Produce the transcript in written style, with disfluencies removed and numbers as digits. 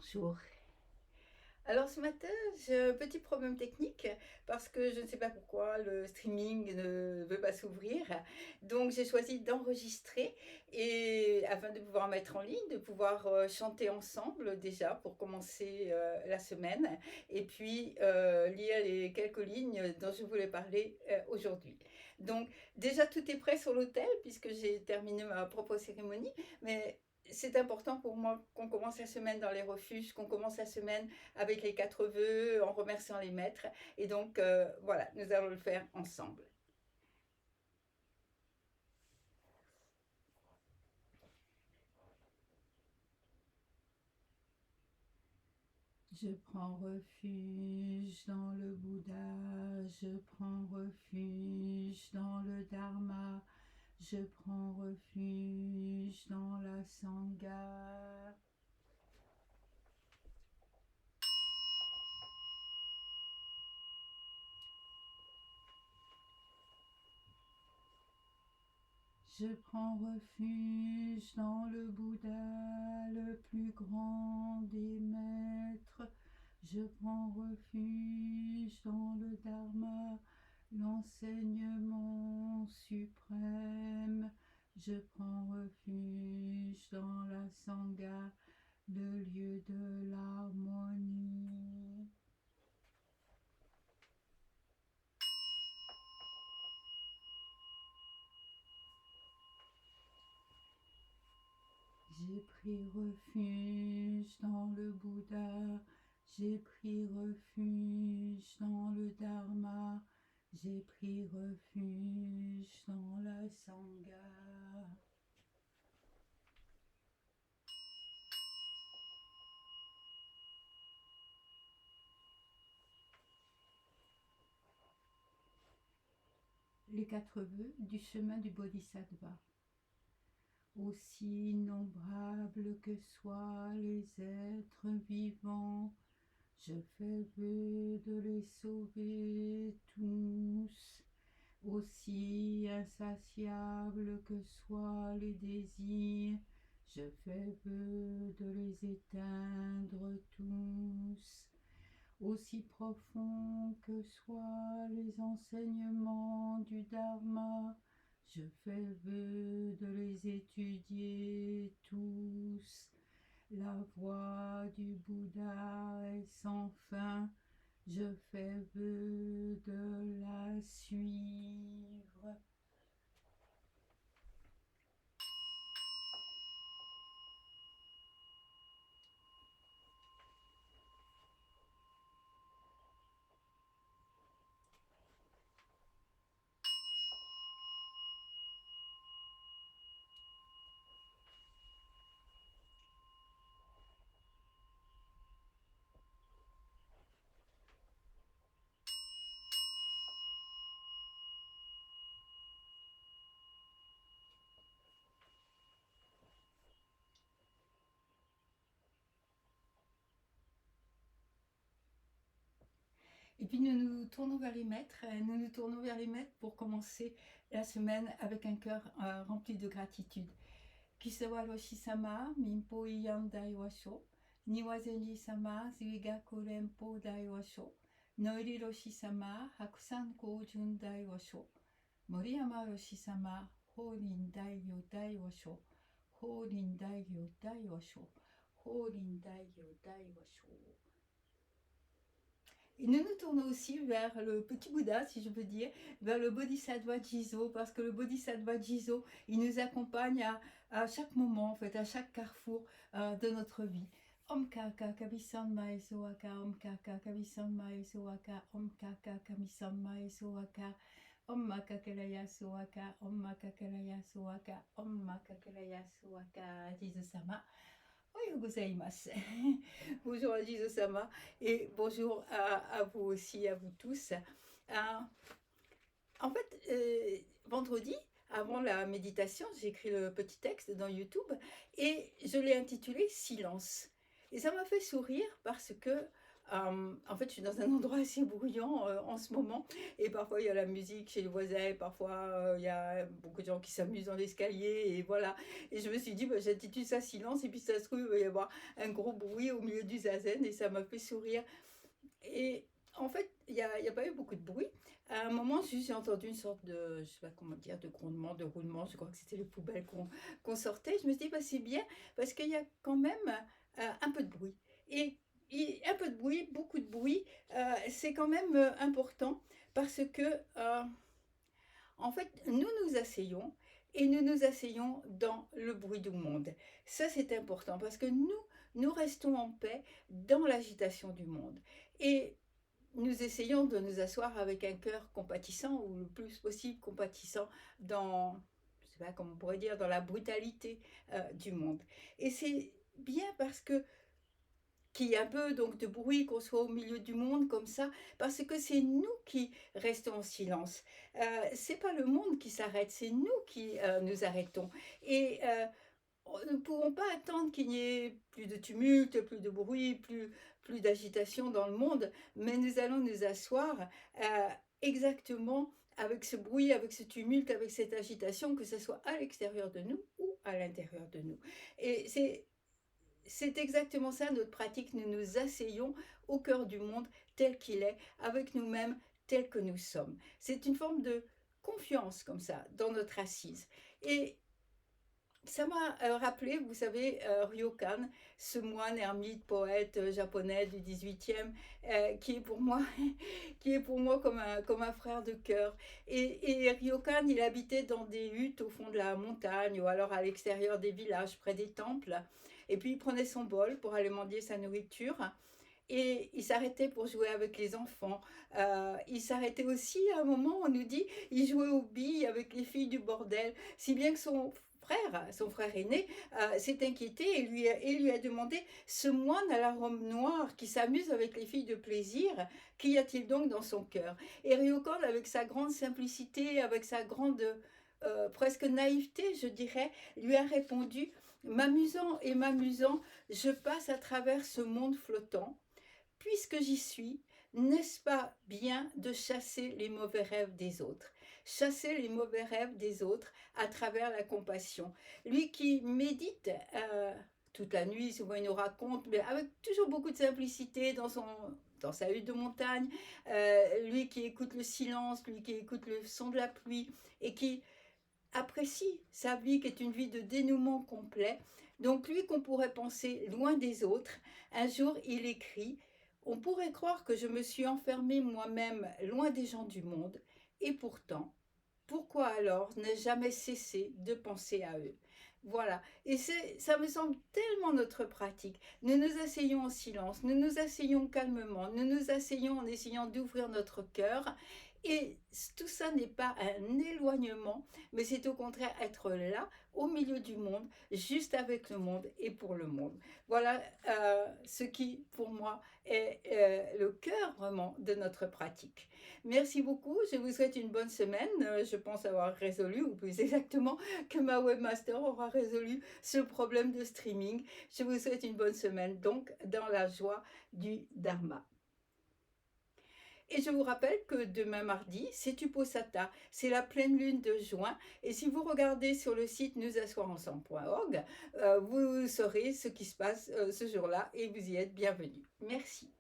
Bonjour. Alors ce matin, j'ai un petit problème technique parce que je ne sais pas pourquoi le streaming ne veut pas s'ouvrir. Donc j'ai choisi d'enregistrer et afin de pouvoir mettre en ligne, de pouvoir chanter ensemble déjà pour commencer la semaine et puis lire les quelques lignes dont je voulais parler aujourd'hui. Donc déjà tout est prêt sur l'autel puisque j'ai terminé ma propre cérémonie, mais c'est important pour moi qu'on commence la semaine dans les refuges, qu'on commence la semaine avec les 4 vœux, en remerciant les maîtres. Et donc, voilà, nous allons le faire ensemble. Je prends refuge dans le Bouddha, je prends refuge dans le Dharma, je prends refuge dans la Sangha. Je prends refuge dans le Bouddha, le plus grand des maîtres. Je prends refuge dans le Dharma, l'enseignement suprême. Je prends refuge dans la Sangha, le lieu de l'harmonie. J'ai pris refuge dans le Bouddha, j'ai pris refuge dans le Dharma, j'ai pris refuge dans la Sangha. Les 4 vœux du chemin du Bodhisattva. Aussi innombrables que soient les êtres vivants, je fais vœu de les sauver tous. Aussi insatiables que soient les désirs, je fais vœu de les éteindre tous. Aussi profonds que soient les enseignements du Dharma, je fais vœu de les étudier tous. La voie du Bouddha est sans fin, je fais vœu de la suivre. Et puis nous nous tournons vers les maîtres, pour commencer la semaine avec un cœur rempli de gratitude. Kisawa Roshi-sama, Minpo Iyan Daiwasho, Niwazenji-sama, Zuigaku Renpo Daiwasho, Noiri Roshi-sama, Hakusan Kojun Daiwasho, Moriyama Roshi-sama, Horin Dairyo Daiwasho, Horin Dairyo Daiwasho, Horin Dairyo Daiwasho. Et nous nous tournons aussi vers le petit Bouddha, si je peux dire, vers le Bodhisattva Jizo, parce que le Bodhisattva Jizo, il nous accompagne à chaque moment, en fait, à chaque carrefour de notre vie. Om Kaka Kabisan Mae Soaka, Om Kaka Kabisan Mae Soaka, Om Kaka Kabisan Mae Soaka, Om Makakelaya Soaka, Om Makakelaya Soaka, Om Makakelaya Soaka, Jizo-sama. Bonjour à Jizo-sama et bonjour à vous aussi, à vous tous. En fait, vendredi, avant la méditation, j'ai écrit le petit texte dans YouTube et je l'ai intitulé Silence. Et ça m'a fait sourire parce que En fait, je suis dans un endroit assez bruyant, en ce moment et parfois il y a la musique chez les voisins et parfois, il y a beaucoup de gens qui s'amusent dans l'escalier et voilà et je me suis dit: «Bah, j'intitule ça silence et puis ça se trouve, il va y avoir un gros bruit au milieu du zazen» et ça m'a fait sourire et en fait, il y a pas eu beaucoup de bruit. À un moment, juste, j'ai entendu une sorte de, je sais pas comment dire, de grondement, de roulement, je crois que c'était les poubelles qu'on sortait. Je me suis dit: «Bah, c'est bien» parce qu'il y a quand même, un peu de bruit et un peu de bruit, beaucoup de bruit, c'est quand même, important parce que, en fait, nous nous asseyons et nous nous asseyons dans le bruit du monde. Ça, c'est important parce que nous restons en paix dans l'agitation du monde et nous essayons de nous asseoir avec un cœur compatissant ou le plus possible compatissant dans, je sais pas comment on pourrait dire, dans la brutalité du monde. Et c'est bien parce que qu'il y ait un peu donc de bruit, qu'on soit au milieu du monde comme ça, parce que c'est nous qui restons en silence. C'est pas le monde qui s'arrête, c'est nous qui nous arrêtons. Et nous ne pouvons pas attendre qu'il n'y ait plus de tumulte, plus de bruit, plus d'agitation dans le monde, mais nous allons nous asseoir exactement avec ce bruit, avec ce tumulte, avec cette agitation, que ce soit à l'extérieur de nous ou à l'intérieur de nous. Et c'est exactement ça notre pratique. Nous nous asseyons au cœur du monde tel qu'il est, avec nous-mêmes tels que nous sommes. C'est une forme de confiance comme ça dans notre assise. Et ça m'a rappelé, vous savez, Ryokan, ce moine ermite, poète japonais du 18e, qui est pour moi, qui est pour moi comme un frère de cœur. Et Ryokan, il habitait dans des huttes au fond de la montagne ou alors à l'extérieur des villages, près des temples. Et puis il prenait son bol pour aller mendier sa nourriture. Et il s'arrêtait pour jouer avec les enfants. Il s'arrêtait aussi à un moment, on nous dit, il jouait aux billes avec les filles du bordel, si bien que son frère aîné, s'est inquiété et lui a demandé, ce moine à la robe noire qui s'amuse avec les filles de plaisir, qu'y a-t-il donc dans son cœur? Et Ryokan, avec sa grande simplicité, avec sa grande presque naïveté, je dirais, lui a répondu, m'amusant et m'amusant, je passe à travers ce monde flottant. Puisque j'y suis, n'est-ce pas bien de chasser les mauvais rêves des autres? Chasser les mauvais rêves des autres à travers la compassion. Lui qui médite toute la nuit, souvent il nous raconte, mais avec toujours beaucoup de simplicité dans sa hutte de montagne, lui qui écoute le silence, lui qui écoute le son de la pluie et qui apprécie sa vie qui est une vie de dénouement complet. Donc lui qu'on pourrait penser loin des autres, un jour il écrit: on pourrait croire que je me suis enfermé moi-même loin des gens du monde, et pourtant, pourquoi alors n'ai jamais cessé de penser à eux? Voilà, et ça me semble tellement notre pratique. Nous nous asseyons en silence, nous nous asseyons calmement, nous nous asseyons en essayant d'ouvrir notre cœur. Et tout ça n'est pas un éloignement, mais c'est au contraire être là, au milieu du monde, juste avec le monde et pour le monde. Voilà ce qui, pour moi, est le cœur vraiment de notre pratique. Merci beaucoup, je vous souhaite une bonne semaine. Je pense avoir résolu, ou plus exactement que ma webmaster aura résolu ce problème de streaming. Je vous souhaite une bonne semaine, donc dans la joie du Dharma. Et je vous rappelle que demain mardi, c'est Uposatha, c'est la pleine lune de juin. Et si vous regardez sur le site nousasseoirensemble.org, vous saurez ce qui se passe ce jour-là et vous y êtes bienvenus. Merci.